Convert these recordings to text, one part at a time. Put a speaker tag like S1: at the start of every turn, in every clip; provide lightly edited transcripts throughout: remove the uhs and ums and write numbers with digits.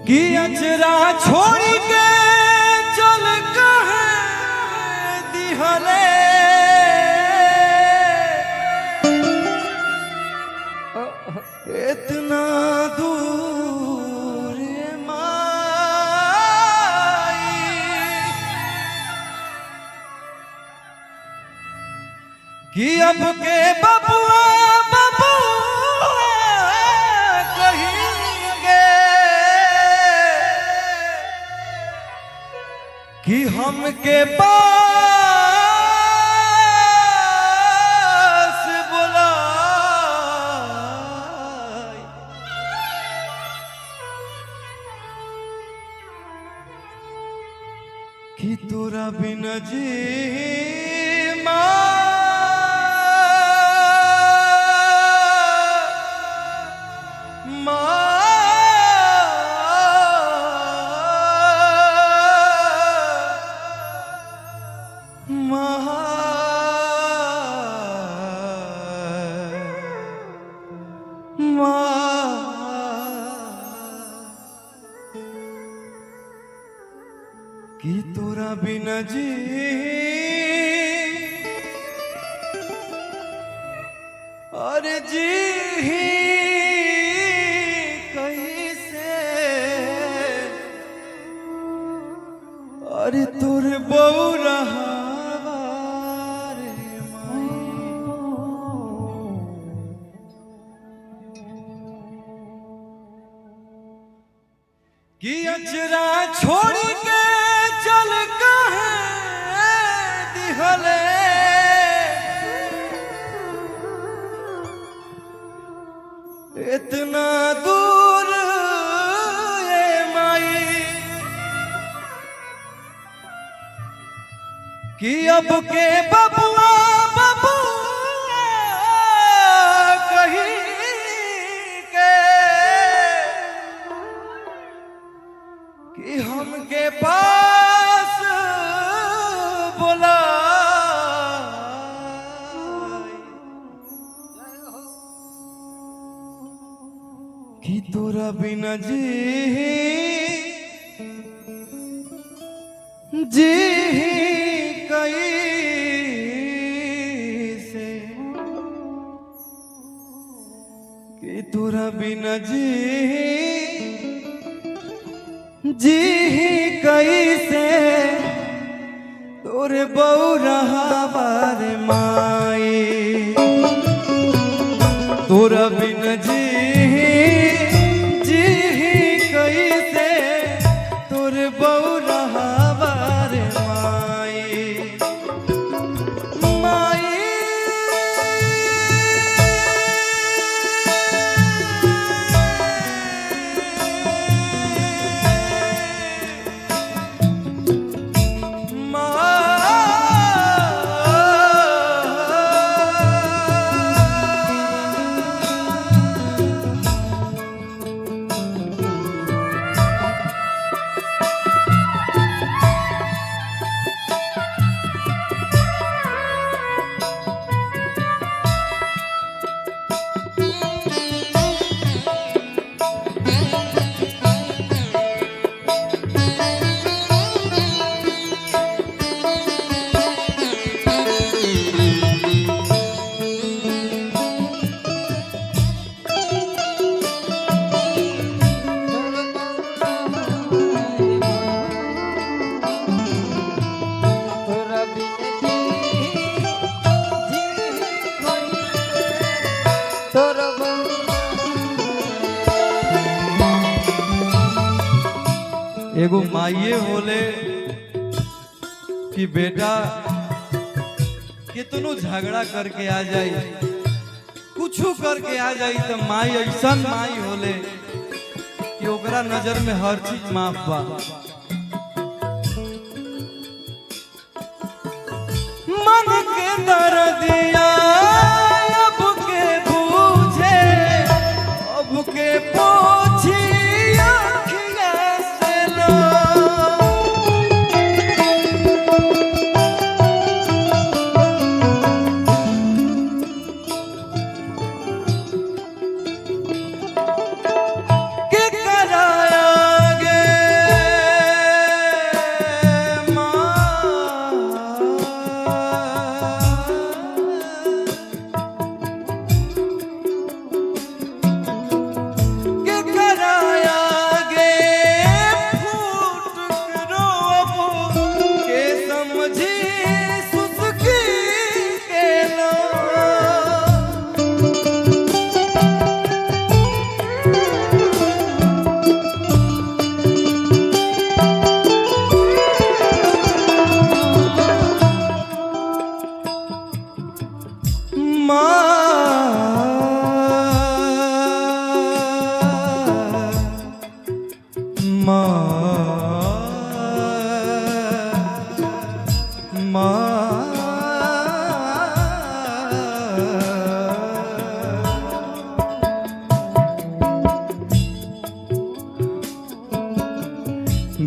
S1: कि अचरा छोड़ के चल कहे दिहले इतना दूर माई कि अब के बबुआ कि हमके पास बुलाए कि तोरा बिना जी कि तोरा बिना जी अरे जी कैसे अरे तोरे बहू रहा कि अचरा छोड़ के चल कहे दिहले इतना दूर माई कि अब के बबुआ बबुआ कहीं कि हमके पास बोला कि तोरा बिना जी कैसे कि तोरा बिना जी कैसे तोरे बहू रहा बार माई तोरा बिन जी कैसे तोरे बहू रहा बार माई एगो माइये बोले कि बेटा कितनो झगड़ा करके आ जाई कुछ करके आ जाई तो माई ऐसा माई होले कि ओकरा नजर में हर चीज माफ बा मन के दर्दिया अब के बूझे अब के पोछी के कराया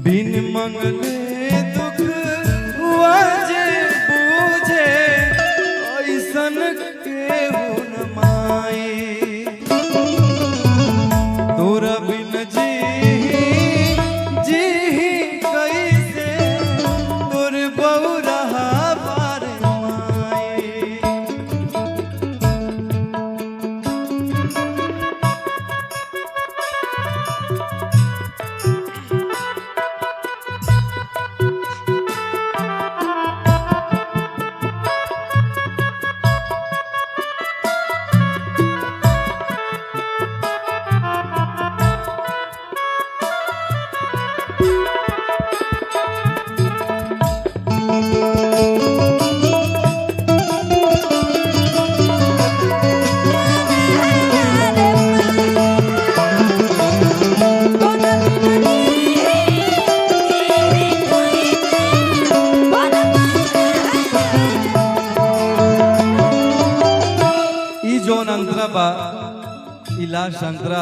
S1: बिन मंगले दुख वाजे बूझे ऐसन केहू न माई तोरा बिन जी कैसे तोर बौरहा बार माई। अंतरा बा इलाज अंतरा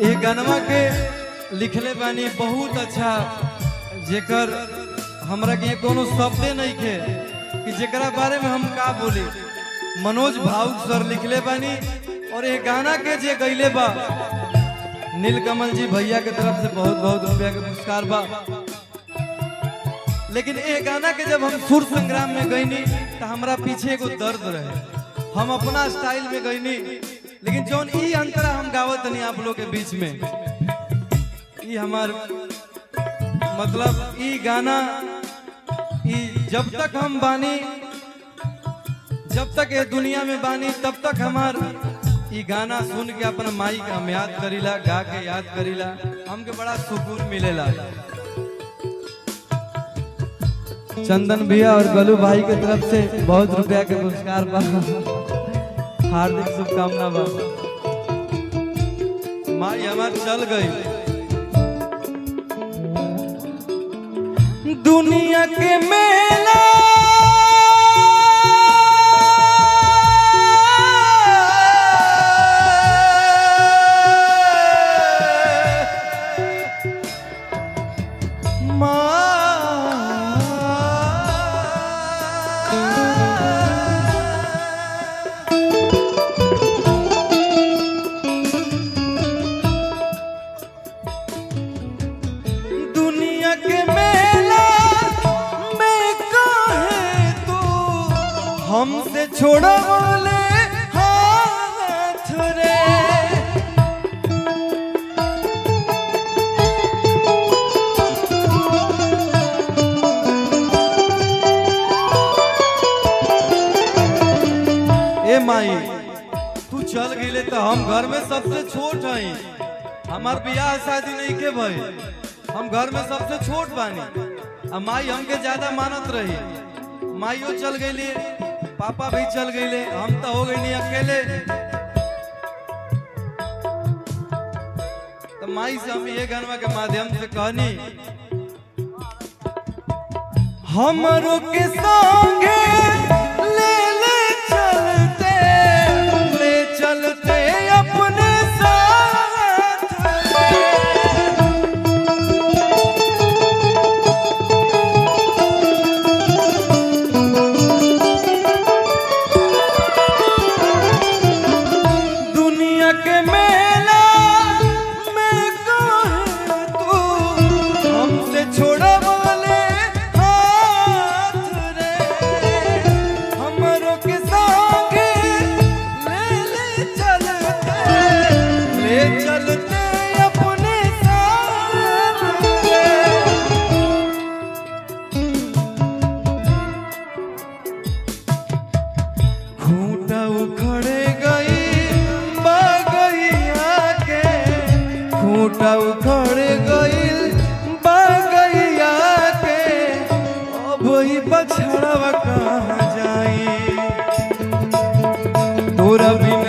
S1: ए गानवा के लिखले बानी बहुत अच्छा जेकर हमरा के कोनो शब्दे नहीं थे कि जेकरा बारे में हम का बोली। मनोज भावुक सर लिखले बानी और ये गाना के जे गईले बा नीलकमल जी भैया के तरफ से बहुत बहुत रुपया के पुरस्कार बा। लेकिन ये गाना के जब हम सुर संग्राम में गईनी तो हमरा पीछे एगो दर्द रहे, हम अपना स्टाइल में गईनी, लेकिन जौन ई अंतरा हम गावत नहीं आप लोग के बीच में ई हमार मतलब ई गाना ई जब तक हम बानी, जब तक ये दुनिया में बानी तब तक हमार ई गाना सुन के अपन माई का हम याद करीला, गा के याद करीला, हमके बड़ा सुकून मिलेला। चंदन भैया और गलू भाई के तरफ से बहुत रुपया के पुरस्कार बा, हार्दिक शुभकामना बा। माई हमार चल गई दुनिया के मेला हमसे छोड़ा वाले हाथ रे, ए माई तू चल गईले तो हम घर में सबसे छोट हई, हमार बियाह शादी नहीं के भाई, हम घर में सबसे छोट बानी। अब माई हमके ज्यादा मानत रही, माइयो चल गईली, पापा भी चल गईले, हम तो हो गई नहीं अकेले। तो माई से हम ये गानवा के माध्यम से कहनी हमरो के संगे ले ले चलते अपने साथ दुनिया के मेला में कहे तू हमसे छोड़ा वाले हाथ रे, हमरो के संगे ले चलते अपने साथ रे। खूंटा उखड़े गई बगैया के, खूंटा उखड़े गई बगैया के, अब ही बछड़वा कहाँ जाई तोरा बिन